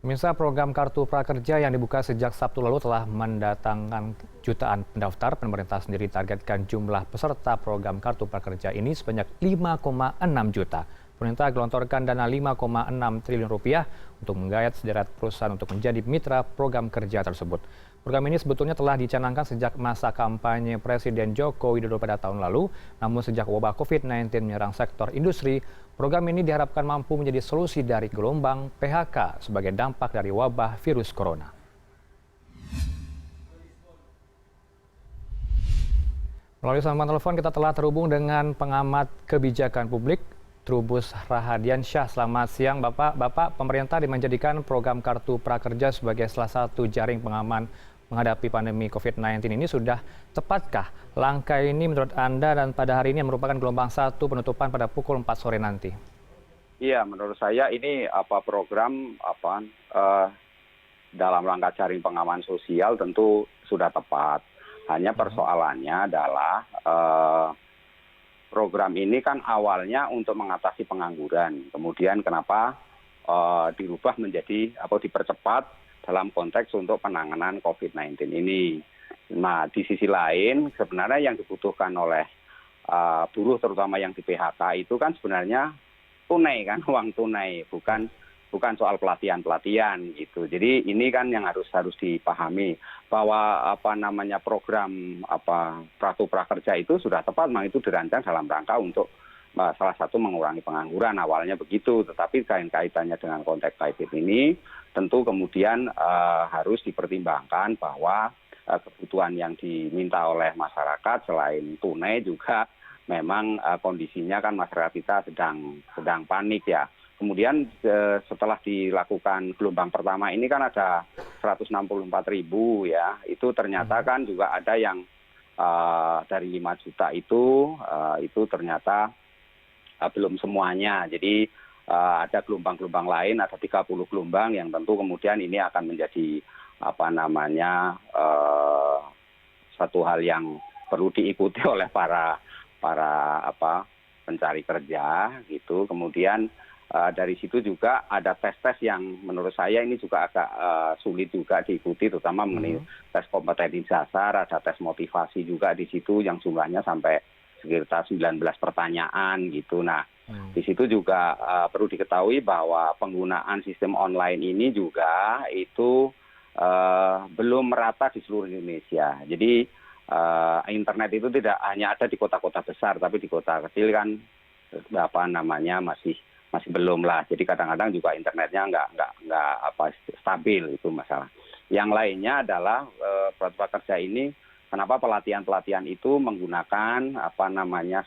Pemirsa, program Kartu Prakerja yang dibuka sejak Sabtu lalu telah mendatangkan jutaan pendaftar. Pemerintah sendiri targetkan jumlah peserta program Kartu Prakerja ini sebanyak 5,6 juta. Pemerintah gelontorkan dana 5,6 triliun rupiah untuk menggayat sederet perusahaan untuk menjadi mitra program kerja tersebut. Program ini sebetulnya telah dicanangkan sejak masa kampanye Presiden Joko Widodo pada tahun lalu, namun sejak wabah COVID-19 menyerang sektor industri, program ini diharapkan mampu menjadi solusi dari gelombang PHK sebagai dampak dari wabah virus corona. Melalui sambungan telepon kita telah terhubung dengan pengamat kebijakan publik, Trubus Rahadiansyah. Selamat siang Bapak. Bapak, pemerintah menjadikan program Kartu Prakerja sebagai salah satu jaring pengaman menghadapi pandemi COVID-19 ini. Sudah tepatkah langkah ini menurut Anda dan pada hari ini merupakan gelombang satu penutupan pada pukul 4 sore nanti? Iya, menurut saya ini program dalam rangka jaring pengaman sosial tentu sudah tepat. Hanya persoalannya adalah program ini kan awalnya untuk mengatasi pengangguran. Kemudian kenapa dirubah menjadi atau dipercepat dalam konteks untuk penanganan COVID-19 ini. Nah, di sisi lain sebenarnya yang dibutuhkan oleh buruh terutama yang di PHK itu kan sebenarnya tunai kan, uang tunai, bukan soal pelatihan gitu. Jadi ini kan yang harus dipahami bahwa program Kartu Prakerja itu sudah tepat, memang itu dirancang dalam rangka untuk salah satu mengurangi pengangguran, awalnya begitu. Tetapi kaitannya dengan konteks COVID ini tentu kemudian harus dipertimbangkan bahwa kebutuhan yang diminta oleh masyarakat selain tunai juga memang kondisinya kan masyarakat kita sedang panik ya. Kemudian setelah dilakukan gelombang pertama ini kan ada 164.000 ya, itu ternyata kan juga ada yang dari 5 juta itu ternyata belum semuanya. Jadi ada gelombang-gelombang lain, ada 30 gelombang yang tentu kemudian ini akan menjadi satu hal yang perlu diikuti oleh para pencari kerja gitu. Kemudian dari situ juga ada tes-tes yang menurut saya ini juga agak sulit juga diikuti, terutama mengenai tes kompetensi dasar, ada tes motivasi juga di situ yang jumlahnya sampai sekitar 19 pertanyaan gitu. Nah, di situ juga perlu diketahui bahwa penggunaan sistem online ini juga itu belum merata di seluruh Indonesia. Jadi internet itu tidak hanya ada di kota-kota besar, tapi di kota kecil kan masih belum lah. Jadi kadang-kadang juga internetnya nggak stabil, itu masalah. Yang lainnya adalah prakerja ini, kenapa pelatihan itu menggunakan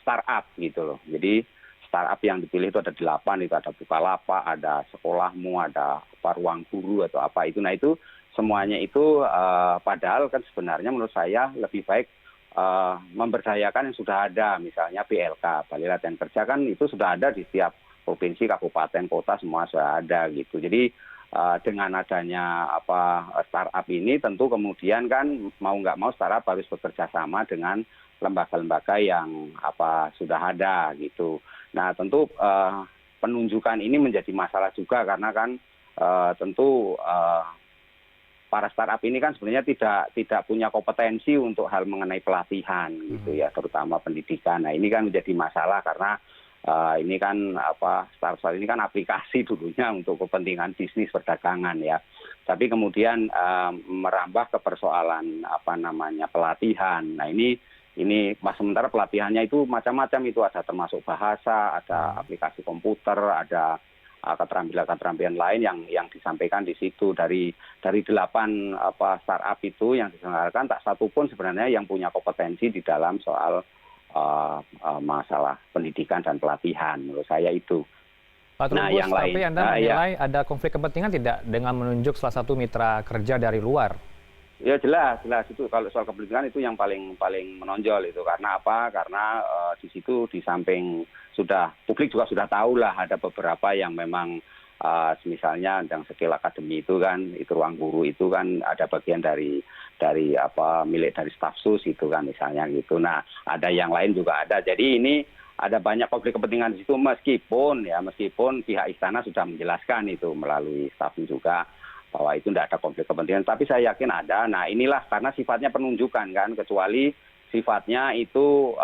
startup gitu loh. Jadi startup yang dipilih itu ada 8, itu ada Bukalapak, ada Sekolahmu, ada Ruang Guru atau apa itu. Nah itu semuanya itu padahal kan sebenarnya menurut saya lebih baik memberdayakan yang sudah ada, misalnya BLK, Balai Latihan Kerja kan itu sudah ada di setiap provinsi, kabupaten, kota semua sudah ada gitu. Jadi dengan adanya startup ini tentu kemudian kan mau nggak mau startup harus bekerja sama dengan lembaga-lembaga yang sudah ada gitu. Nah tentu penunjukan ini menjadi masalah juga karena kan tentu para startup ini kan sebenarnya tidak punya kompetensi untuk hal mengenai pelatihan gitu ya, terutama pendidikan. Nah ini kan menjadi masalah karena ini kan startup ini kan aplikasi dulunya untuk kepentingan bisnis perdagangan ya. Tapi kemudian merambah ke persoalan pelatihan. Nah ini sementara pelatihannya itu macam-macam, itu ada termasuk bahasa, ada aplikasi komputer, ada keterampilan lain yang disampaikan di situ. Dari 8 startup itu yang diselenggarakan tak satu pun sebenarnya yang punya kompetensi di dalam soal masalah pendidikan dan pelatihan, menurut saya itu. Pak Trubus, yang tapi lain, Anda menilai ada konflik kepentingan tidak dengan menunjuk salah satu mitra kerja dari luar? Ya jelas itu kalau soal kepentingan itu yang paling menonjol itu. Karena apa? Karena di situ di samping publik juga sudah tahu lah ada beberapa yang memang misalnya yang skill akademi itu kan, itu Ruang Guru itu kan ada bagian dari milik dari staf sus itu kan misalnya gitu. Nah ada yang lain juga ada. Jadi ini ada banyak konflik kepentingan di situ meskipun pihak istana sudah menjelaskan itu melalui staf juga bahwa itu tidak ada konflik kepentingan. Tapi saya yakin ada. Nah inilah karena sifatnya penunjukan kan, kecuali sifatnya itu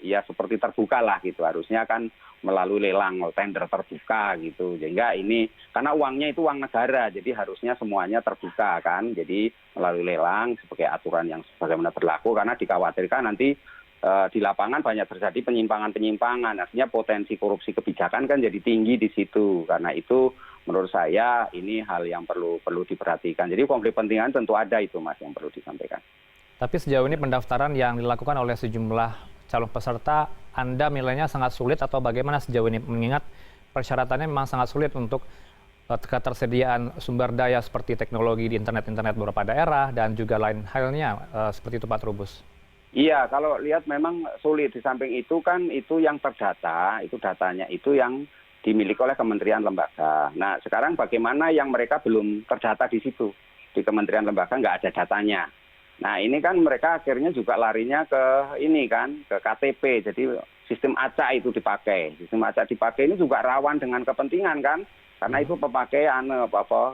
ya seperti terbuka lah gitu. Harusnya kan melalui lelang tender terbuka gitu. Sehingga ini karena uangnya itu uang negara, jadi harusnya semuanya terbuka kan. Jadi melalui lelang sebagai aturan yang sebagaimana berlaku, karena dikhawatirkan nanti di lapangan banyak terjadi penyimpangan-penyimpangan. Artinya potensi korupsi kebijakan kan jadi tinggi di situ. Karena itu menurut saya ini hal yang perlu diperhatikan. Jadi konflik kepentingan tentu ada itu Mas yang perlu disampaikan. Tapi sejauh ini pendaftaran yang dilakukan oleh sejumlah calon peserta, Anda nilainya sangat sulit atau bagaimana sejauh ini? Mengingat persyaratannya memang sangat sulit untuk ketersediaan sumber daya seperti teknologi di internet beberapa daerah dan juga lain halnya seperti itu Pak Trubus. Iya, kalau lihat memang sulit. Di samping itu kan itu yang terdata, itu datanya itu yang dimiliki oleh kementerian lembaga. Nah sekarang bagaimana yang mereka belum terdata di situ? Di kementerian lembaga nggak ada datanya. Nah ini kan mereka akhirnya juga larinya ke ini kan, ke KTP. Jadi sistem acak itu dipakai. Sistem acak dipakai ini juga rawan dengan kepentingan kan. Karena itu pemakaian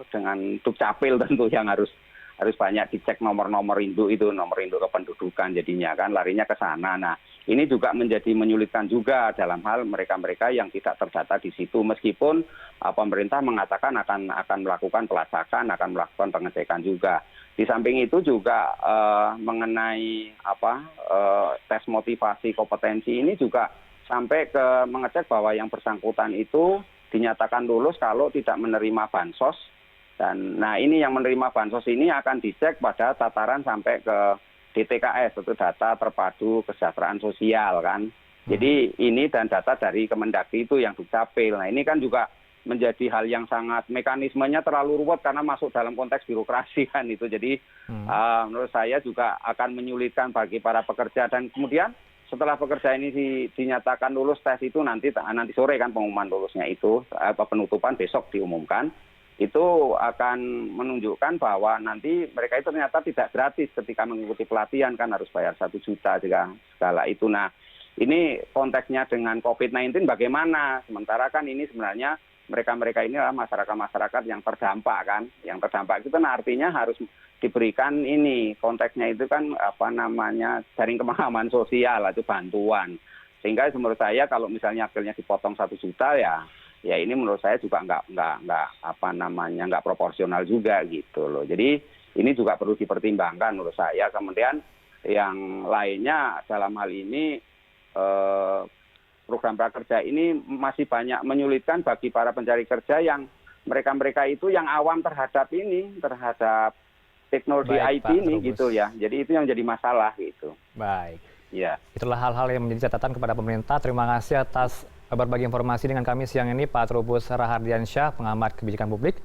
dengan dukcapil tentu yang harus banyak dicek nomor-nomor induk itu, nomor induk kependudukan jadinya kan larinya ke sana. Nah ini juga menjadi menyulitkan juga dalam hal mereka-mereka yang tidak terdata di situ. Meskipun pemerintah mengatakan akan melakukan pelacakan, akan melakukan pengecekan juga. Di samping itu juga mengenai tes motivasi kompetensi ini juga sampai ke mengecek bahwa yang bersangkutan itu dinyatakan lulus kalau tidak menerima bansos. Dan nah ini yang menerima bansos ini akan dicek pada tataran sampai ke DTKS, itu data terpadu kesejahteraan sosial kan. Jadi ini dan data dari Kemendagri itu yang dukcapil. Nah ini kan juga menjadi hal yang sangat mekanismenya terlalu ruwet karena masuk dalam konteks birokrasi kan itu. Jadi menurut saya juga akan menyulitkan bagi para pekerja. Dan kemudian setelah pekerja ini dinyatakan lulus tes itu nanti sore kan pengumuman lulusnya itu, penutupan besok diumumkan. Itu akan menunjukkan bahwa nanti mereka itu ternyata tidak gratis ketika mengikuti pelatihan kan harus bayar 1 juta juga segala itu. Nah ini konteksnya dengan COVID-19 bagaimana? Sementara kan ini sebenarnya mereka ini adalah masyarakat yang terdampak kan. Yang terdampak itu kan artinya harus diberikan ini konteksnya itu kan jaring pemahaman sosial atau bantuan. Sehingga menurut saya kalau misalnya akhirnya dipotong 1 juta ya ini menurut saya juga nggak proporsional juga gitu loh. Jadi ini juga perlu dipertimbangkan menurut saya. Kemudian yang lainnya dalam hal ini program prakerja ini masih banyak menyulitkan bagi para pencari kerja yang mereka itu yang awam terhadap teknologi IT ini gitu ya. Jadi itu yang jadi masalah gitu. Baik. Ya. Itulah hal-hal yang menjadi catatan kepada pemerintah. Terima kasih atas berbagi informasi dengan kami siang ini Pak Trubus Rahardiansyah, pengamat kebijakan publik.